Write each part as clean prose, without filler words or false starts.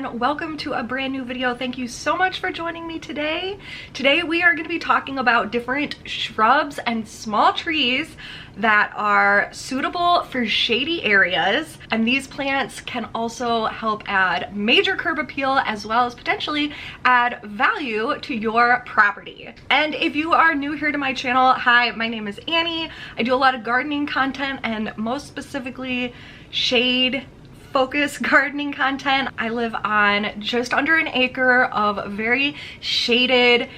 and welcome to a brand new video. Thank you so much for joining me today. Today we are going to be talking about different shrubs and small trees that are suitable for shady areas, and these plants can also help add major curb appeal as well as potentially add value to your property. And if you are new here to my channel, hi, my name is Annie. I do a lot of gardening content and most specifically shade focus gardening content. I live on just under an acre of very shaded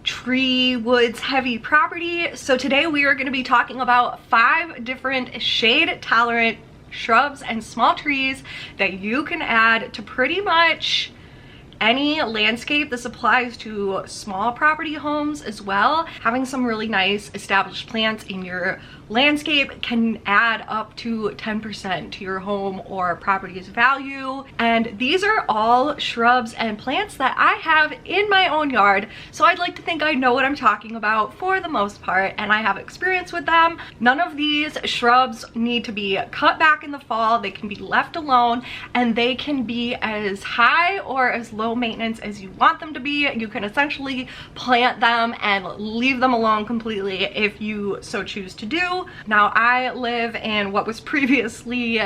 tree woods heavy property. So today we are going to be talking about 5 different shade tolerant shrubs and small trees that you can add to pretty much any landscape. This applies to small property homes as well. Having some really nice established plants in your landscape can add up to 10% to your home or property's value. And these are all shrubs and plants that I have in my own yard, so I'd like to think I know what I'm talking about for the most part, and I have experience with them. None of these shrubs need to be cut back in the fall. They can be left alone, and they can be as high or as low maintenance as you want them to be. You can essentially plant them and leave them alone completely if you so choose to do. Now, I live in what was previously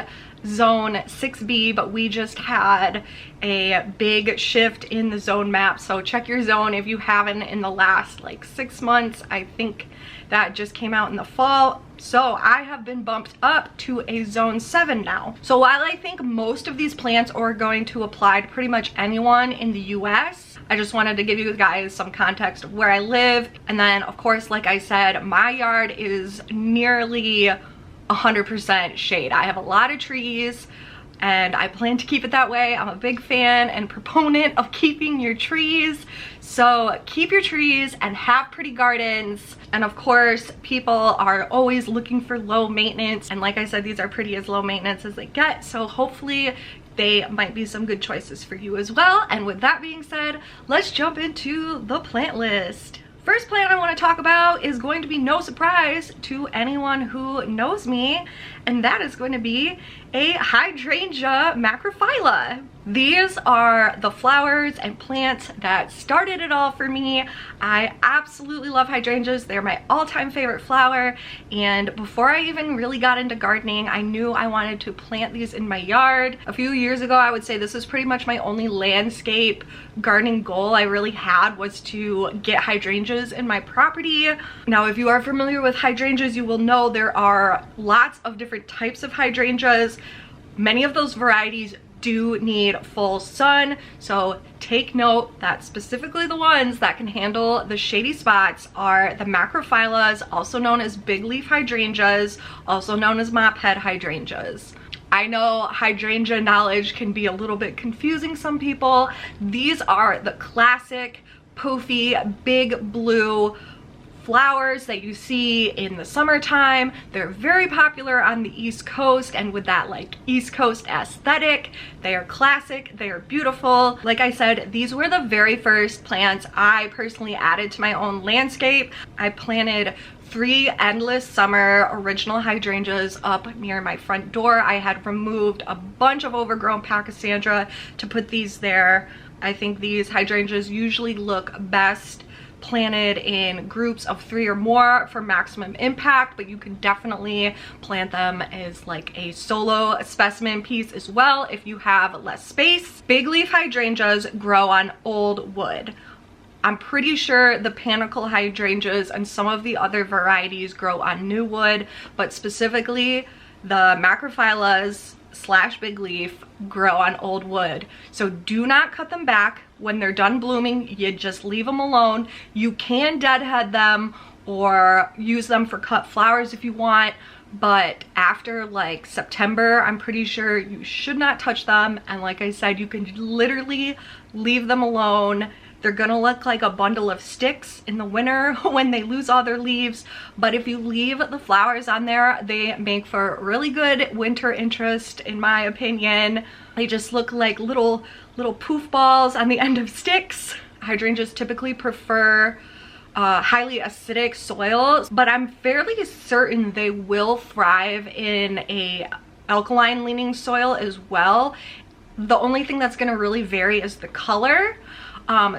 zone 6B, but we just had a big shift in the zone map, so check your zone if you haven't in the last like 6 months. I think that just came out in the fall, so I have been bumped up to a zone 7 now. So while I think most of these plants are going to apply to pretty much anyone in the US, I just wanted to give you guys some context of where I live. And then of course, like I said, my yard is nearly 100% shade. I have a lot of trees and I plan to keep it that way. I'm a big fan and proponent of keeping your trees. So keep your trees and have pretty gardens. And of course, people are always looking for low maintenance. And like I said, these are pretty as low maintenance as they get. So hopefully they might be some good choices for you as well. And with that being said, let's jump into the plant list. First plant I want to talk about is going to be no surprise to anyone who knows me, and that is going to be a hydrangea macrophylla. These are the flowers and plants that started it all for me. I absolutely love hydrangeas. They're my all-time favorite flower, and before I even really got into gardening, I knew I wanted to plant these in my yard. A few years ago, I would say this was pretty much my only landscape gardening goal I really had, was to get hydrangeas in my property. Now, if you are familiar with hydrangeas, you will know there are lots of different types of hydrangeas. Many of those varieties do need full sun, so take note that specifically the ones that can handle the shady spots are the macrophyllas, also known as big leaf hydrangeas, also known as mop head hydrangeas. I know hydrangea knowledge can be a little bit confusing some people. These are the classic poofy big blue flowers that you see in the summertime. They're very popular on the East Coast, and with that like East Coast aesthetic, they are classic, they are beautiful. Like I said, these were the very first plants I personally added to my own landscape. I planted 3 endless summer original hydrangeas up near my front door. I had removed a bunch of overgrown pachysandra to put these there. I think these hydrangeas usually look best planted in groups of 3 or more for maximum impact, but you can definitely plant them as like a solo specimen piece as well if you have less space. Big leaf hydrangeas grow on old wood. I'm pretty sure the panicle hydrangeas and some of the other varieties grow on new wood, but specifically the macrophyllas / big leaf grow on old wood. So do not cut them back when they're done blooming. You just leave them alone. You can deadhead them or use them for cut flowers if you want, but after like September, I'm pretty sure you should not touch them. And like I said, you can literally leave them alone. They're gonna look like a bundle of sticks in the winter when they lose all their leaves, but if you leave the flowers on there, they make for really good winter interest, in my opinion. They just look like little poof balls on the end of sticks. Hydrangeas typically prefer highly acidic soils, but I'm fairly certain they will thrive in a alkaline leaning soil as well. The only thing that's going to really vary is the color.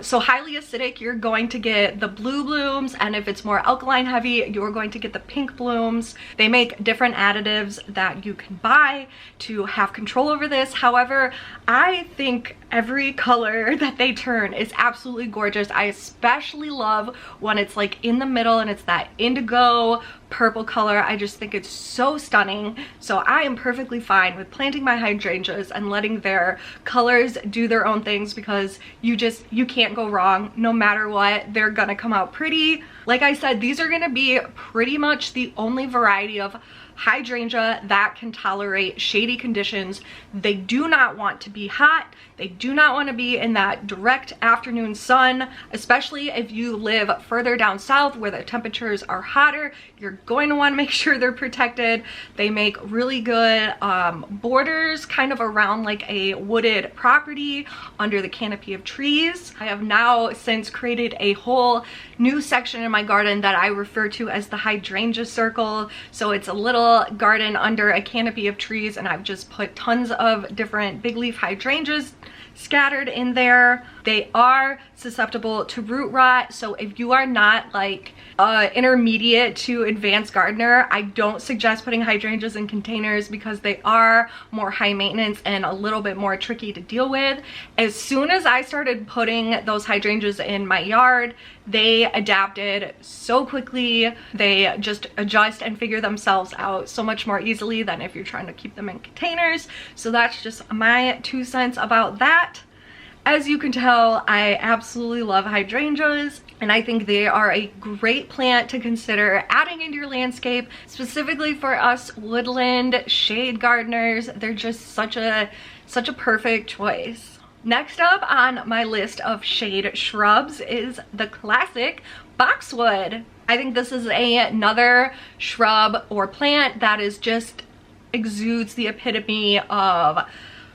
So highly acidic, you're going to get the blue blooms, and if it's more alkaline heavy, you're going to get the pink blooms. They make different additives that you can buy to have control over this. However, I think every color that they turn is absolutely gorgeous. I especially love when it's like in the middle and it's that indigo purple color. I just think it's so stunning. So I am perfectly fine with planting my hydrangeas and letting their colors do their own things, because you can't go wrong. No matter what, they're gonna come out pretty. Like I said, these are gonna be pretty much the only variety of hydrangea that can tolerate shady conditions. They do not want to be hot. They do not want to be in that direct afternoon sun, especially if you live further down south where the temperatures are hotter. You're going to want to make sure they're protected. They make really good borders kind of around like a wooded property under the canopy of trees. I have now since created a whole new section in my garden that I refer to as the hydrangea circle. So it's a little garden under a canopy of trees, and I've just put tons of different big leaf hydrangeas scattered in there. They are susceptible to root rot, so if you are not like intermediate to advanced gardener, I don't suggest putting hydrangeas in containers because they are more high maintenance and a little bit more tricky to deal with. As soon as I started putting those hydrangeas in my yard, they adapted so quickly. They just adjust and figure themselves out so much more easily than if you're trying to keep them in containers. So that's just my 2 cents about that. As you can tell, I absolutely love hydrangeas, and I think they are a great plant to consider adding into your landscape, specifically for us woodland shade gardeners. They're just such a perfect choice. Next up on my list of shade shrubs is the classic boxwood. I think this is another shrub or plant that is just exudes the epitome of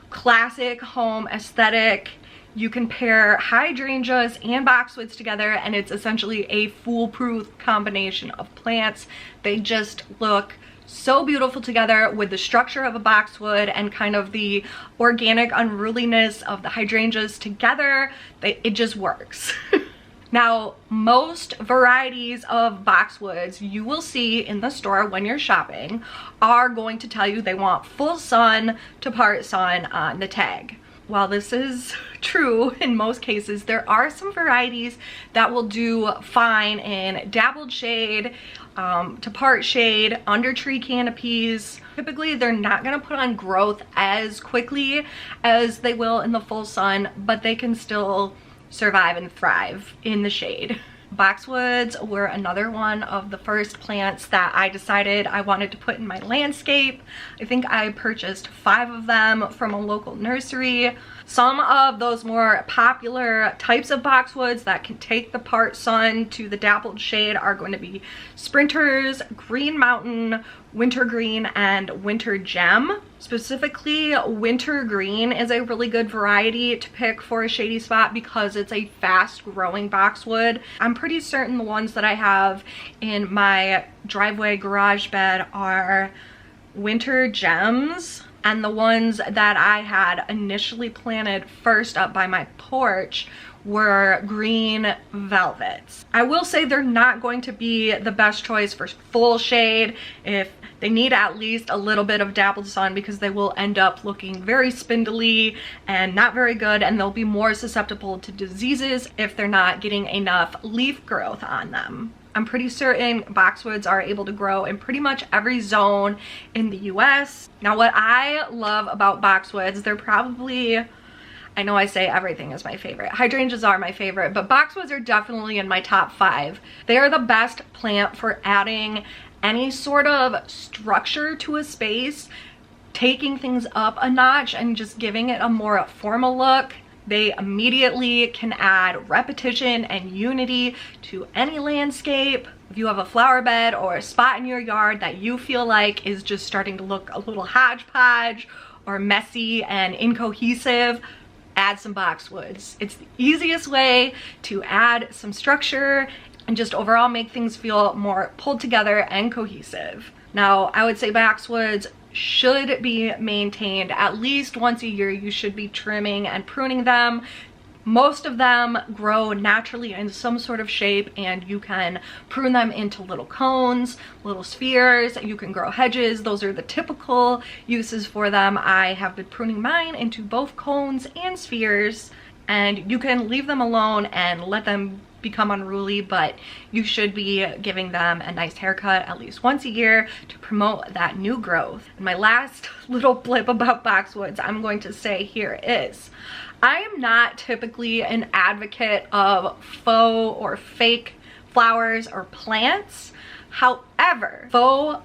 classic home aesthetic. You can pair hydrangeas and boxwoods together and it's essentially a foolproof combination of plants. They just look so beautiful together with the structure of a boxwood and kind of the organic unruliness of the hydrangeas together. It just works. Now, most varieties of boxwoods you will see in the store when you're shopping are going to tell you they want full sun to part sun on the tag. While this is true in most cases, there are some varieties that will do fine in dappled shade, to part shade, under tree canopies. Typically, they're not going to put on growth as quickly as they will in the full sun, but they can still survive and thrive in the shade. Boxwoods were another one of the first plants that I decided I wanted to put in my landscape. I think I purchased 5 of them from a local nursery. Some of those more popular types of boxwoods that can take the part sun to the dappled shade are going to be sprinters, green mountain, wintergreen, and winter gem. Specifically, wintergreen is a really good variety to pick for a shady spot because it's a fast growing boxwood. I'm pretty certain the ones that I have in my driveway garage bed are winter gems, and the ones that I had initially planted first up by my porch were green velvets. I will say they're not going to be the best choice for full shade if they need at least a little bit of dappled sun, because they will end up looking very spindly and not very good, and they'll be more susceptible to diseases if they're not getting enough leaf growth on them. I'm pretty certain boxwoods are able to grow in pretty much every zone in the US. Now, what I love about boxwoods, they're probably, I know I say everything is my favorite. Hydrangeas are my favorite, but boxwoods are definitely in my top 5. They are the best plant for adding any sort of structure to a space, taking things up a notch and just giving it a more formal look. They immediately can add repetition and unity to any landscape. If you have a flower bed or a spot in your yard that you feel like is just starting to look a little hodgepodge or messy and incohesive, add some boxwoods. It's the easiest way to add some structure and just overall make things feel more pulled together and cohesive. Now, I would say boxwoods should be maintained at least once a year. You should be trimming and pruning them. Most of them grow naturally in some sort of shape, and you can prune them into little cones, little spheres. You can grow hedges. Those are the typical uses for them. I have been pruning mine into both cones and spheres, and you can leave them alone and let them become unruly, but you should be giving them a nice haircut at least once a year to promote that new growth. And my last little blip about boxwoods I'm going to say here is, I am not typically an advocate of faux or fake flowers or plants. However, faux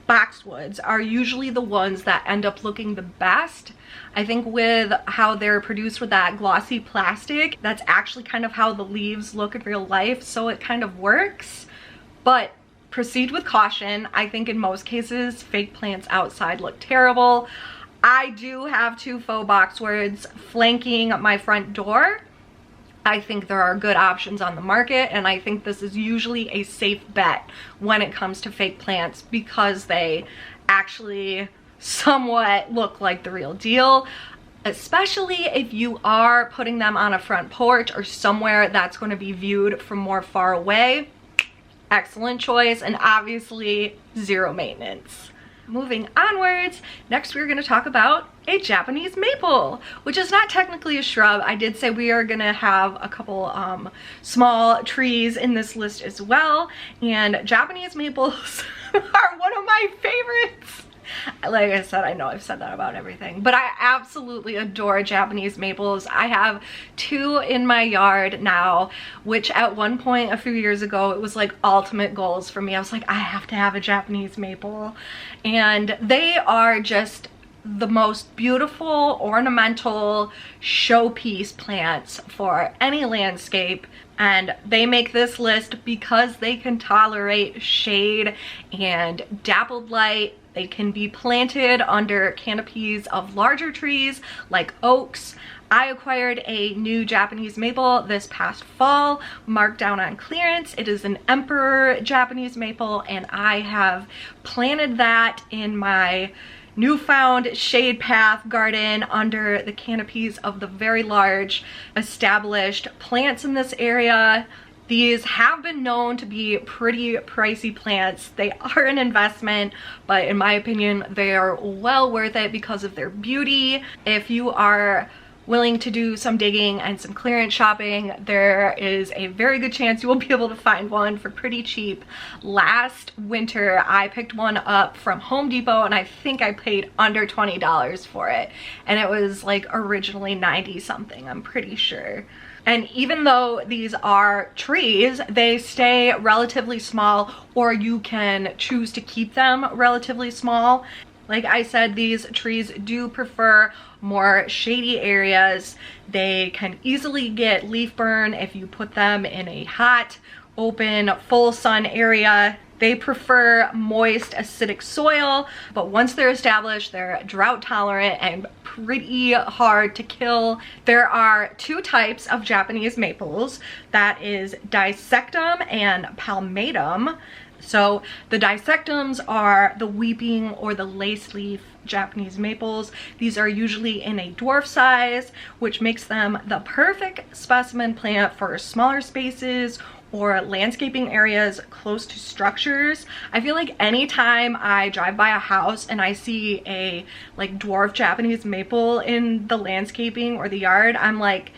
boxwoods are usually the ones that end up looking the best. I think with how they're produced with that glossy plastic, that's actually kind of how the leaves look in real life, so it kind of works. But proceed with caution. I think in most cases, fake plants outside look terrible. I do have 2 faux boxwoods flanking my front door. I think there are good options on the market, and I think this is usually a safe bet when it comes to fake plants because they actually somewhat look like the real deal, especially if you are putting them on a front porch or somewhere that's going to be viewed from more far away. Excellent choice, and obviously zero maintenance. Moving onwards, next we're going to talk about a Japanese maple, which is not technically a shrub. I did say we are going to have a couple small trees in this list as well, and Japanese maples are one of my favorites. Like I said, I know I've said that about everything, but I absolutely adore Japanese maples. I have 2 in my yard now, which at one point a few years ago, it was like ultimate goals for me. I was like, I have to have a Japanese maple, and they are just the most beautiful ornamental showpiece plants for any landscape. And they make this list because they can tolerate shade and dappled light. They can be planted under canopies of larger trees like oaks. I acquired a new Japanese maple this past fall, marked down on clearance. It is an Emperor Japanese maple, and I have planted that in my newfound shade path garden under the canopies of the very large established plants in this area. These have been known to be pretty pricey plants. They are an investment, but in my opinion, they are well worth it because of their beauty. If you are willing to do some digging and some clearance shopping, there is a very good chance you will be able to find one for pretty cheap. Last winter, I picked one up from Home Depot, and I think I paid under $20 for it. And it was like originally 90 something, I'm pretty sure. And even though these are trees, they stay relatively small, or you can choose to keep them relatively small. Like I said, these trees do prefer more shady areas. They can easily get leaf burn if you put them in a hot, open, full sun area. They prefer moist, acidic soil, but once they're established, they're drought tolerant and pretty hard to kill. There are 2 types of Japanese maples. That is dissectum and palmatum. So the dissectums are the weeping or the lace leaf Japanese maples. These are usually in a dwarf size, which makes them the perfect specimen plant for smaller spaces or landscaping areas close to structures. I feel like anytime I drive by a house and I see a like dwarf Japanese maple in the landscaping or the yard, I'm like,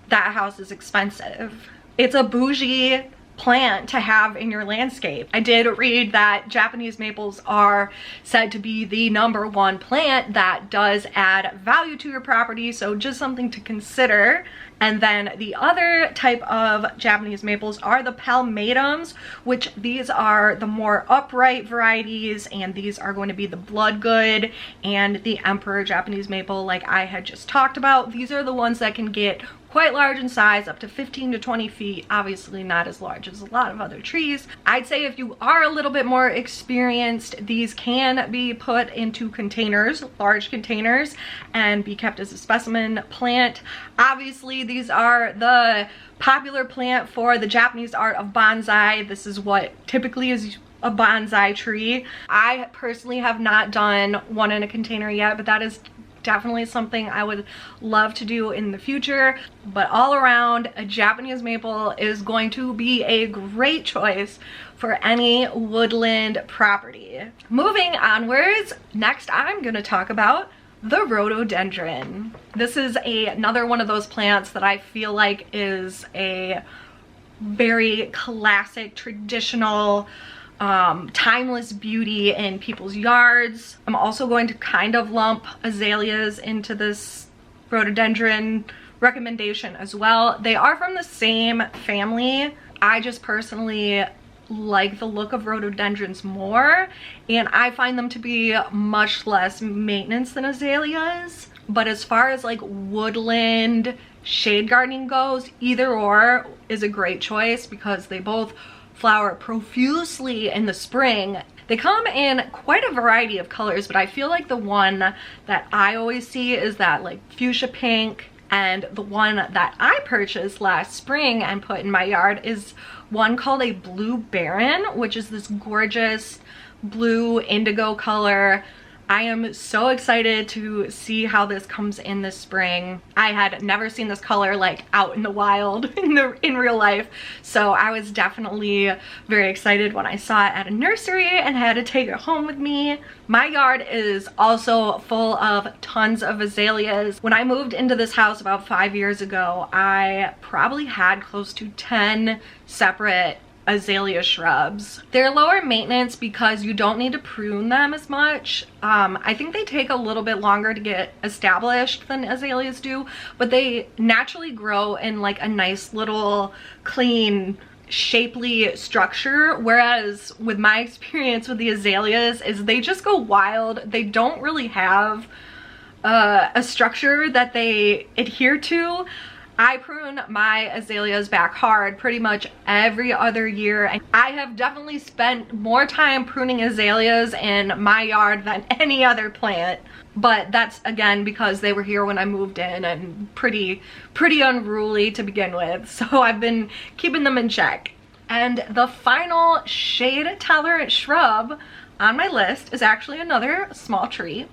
that house is expensive. It's a bougie plant to have in your landscape. I did read that Japanese maples are said to be the #1 plant that does add value to your property, so just something to consider. And then the other type of Japanese maples are the palmatums, which these are the more upright varieties, and these are going to be the Bloodgood and the Emperor Japanese maple like I had just talked about. These are the ones that can get quite large in size, up to 15 to 20 feet, obviously not as large as a lot of other trees. I'd say if you are a little bit more experienced, these can be put into containers, large containers, and be kept as a specimen plant. Obviously, these are the popular plant for the Japanese art of bonsai. This is what typically is a bonsai tree. I personally have not done one in a container yet, but that is definitely something I would love to do in the future. But all around, a Japanese maple is going to be a great choice for any woodland property. Moving onwards, next I'm going to talk about the rhododendron. This is another one of those plants that I feel like is a very classic, traditional, timeless beauty in people's yards. I'm also going to kind of lump azaleas into this rhododendron recommendation as well. They are from the same family. I just personally like the look of rhododendrons more, and I find them to be much less maintenance than azaleas. But as far as like woodland shade gardening goes, either or is a great choice because they both flower profusely in the spring. They come in quite a variety of colors, but I feel like the one that I always see is that like fuchsia pink, and the one that I purchased last spring and put in my yard is one called a blue baron, which is this gorgeous blue indigo color. I am so excited to see how this comes in this spring. I had never seen this color like out in the wild in real life, so I was definitely very excited when I saw it at a nursery and had to take it home with me. My yard is also full of tons of azaleas. When I moved into this house about 5 years ago, I probably had close to 10 separate azalea shrubs. They're lower maintenance because you don't need to prune them as much. I think they take a little bit longer to get established than azaleas do, but they naturally grow in like a nice little clean shapely structure, whereas with my experience with the azaleas is they just go wild. They don't really have a structure that they adhere to. I prune my azaleas back hard pretty much every other year, and I have definitely spent more time pruning azaleas in my yard than any other plant. But that's again because they were here when I moved in and pretty unruly to begin with, so I've been keeping them in check. And the final shade tolerant shrub on my list is actually another small tree,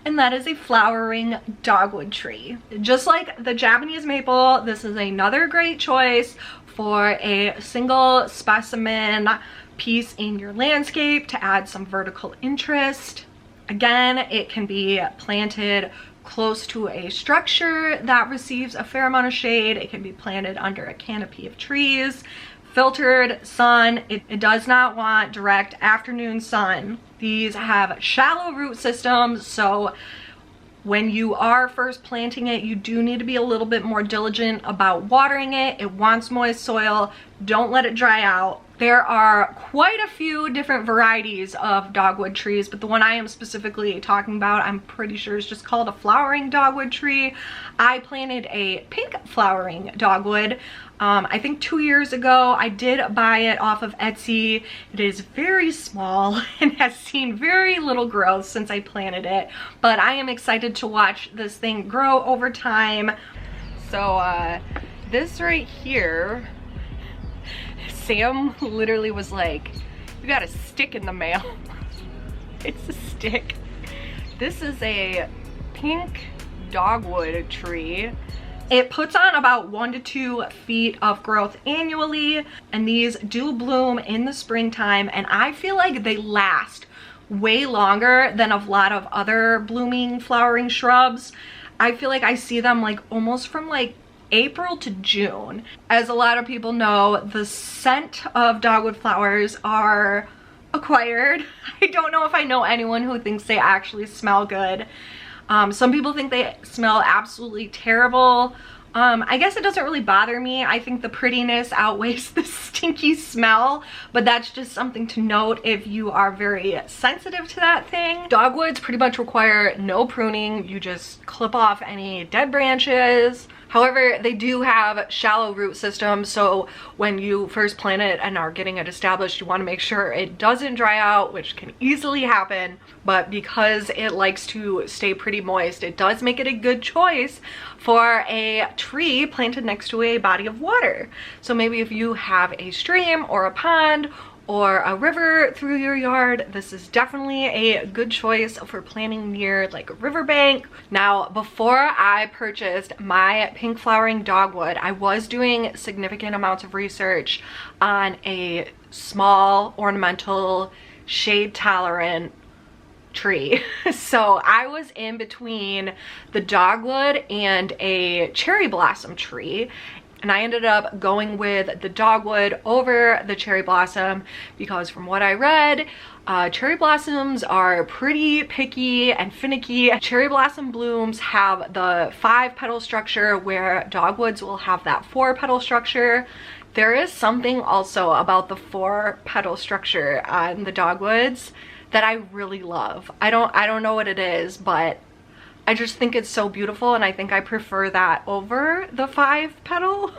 and that is a flowering dogwood tree. Just like the Japanese maple, this is another great choice for a single specimen piece in your landscape to add some vertical interest. Again, it can be planted close to a structure that receives a fair amount of shade. It can be planted under a canopy of trees. Filtered sun, it does not want direct afternoon sun. These have shallow root systems, so when you are first planting it, you do need to be a little bit more diligent about watering it. It wants moist soil. Don't let it dry out. There are quite a few different varieties of dogwood trees, but the one I am specifically talking about, I'm pretty sure is just called a flowering dogwood tree. I planted a pink flowering dogwood I think 2 years ago. I did buy it off of Etsy. It is very small and has seen very little growth since I planted it, but I am excited to watch this thing grow over time. So this right here, Sam literally was like, "You got a stick in the mail." It's a stick. This is a pink dogwood tree. It puts on about 1 to 2 feet of growth annually, and these do bloom in the springtime, and I feel like they last way longer than a lot of other blooming flowering shrubs. I feel like I see them like almost from like April to June. As a lot of people know, the scent of dogwood flowers are acquired. I don't know if I know anyone who thinks they actually smell good. Some people think they smell absolutely terrible. I guess it doesn't really bother me. I think the prettiness outweighs the stinky smell, but that's just something to note if you are very sensitive to that thing. Dogwoods pretty much require no pruning. You just clip off any dead branches. However, they do have shallow root systems, so when you first plant it and are getting it established, you want to make sure it doesn't dry out, which can easily happen. But because it likes to stay pretty moist, it does make it a good choice for a tree planted next to a body of water. So maybe if you have a stream or a pond or a river through your yard, this is definitely a good choice for planting near like a riverbank. Now, before I purchased my pink flowering dogwood, I was doing significant amounts of research on a small ornamental shade tolerant tree. So I was in between the dogwood and a cherry blossom tree, and I ended up going with the dogwood over the cherry blossom because from what I read, cherry blossoms are pretty picky and finicky. Cherry blossom blooms have the 5-petal structure where dogwoods will have that 4-petal structure. There is something also about the 4-petal structure on the dogwoods that I really love. I don't know what it is, but I just think it's so beautiful, and I think I prefer that over the 5-petal.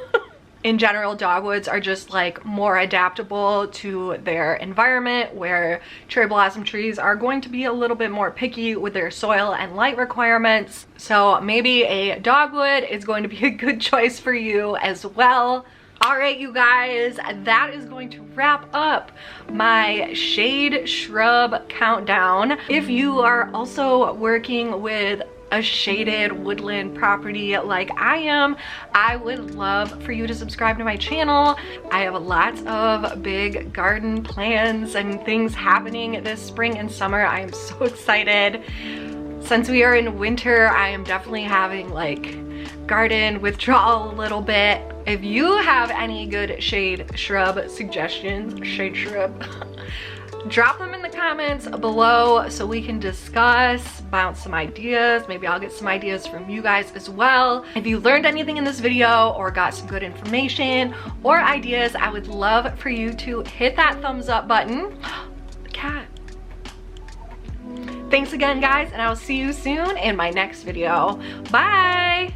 In general, dogwoods are just like more adaptable to their environment, where cherry blossom trees are going to be a little bit more picky with their soil and light requirements. So maybe a dogwood is going to be a good choice for you as well. All right, you guys, that is going to wrap up my shade shrub countdown. If you are also working with a shaded woodland property like I am, I would love for you to subscribe to my channel. I have lots of big garden plans and things happening this spring and summer. I am so excited. Since we are in winter, I am definitely having like garden withdrawal a little bit. If you have any good shade shrub suggestions, shade shrub, drop them in the comments below so we can discuss, bounce some ideas. Maybe I'll get some ideas from you guys as well. If you learned anything in this video or got some good information or ideas, I would love for you to hit that thumbs up button. The cat. Thanks again, guys, and I will see you soon in my next video. Bye!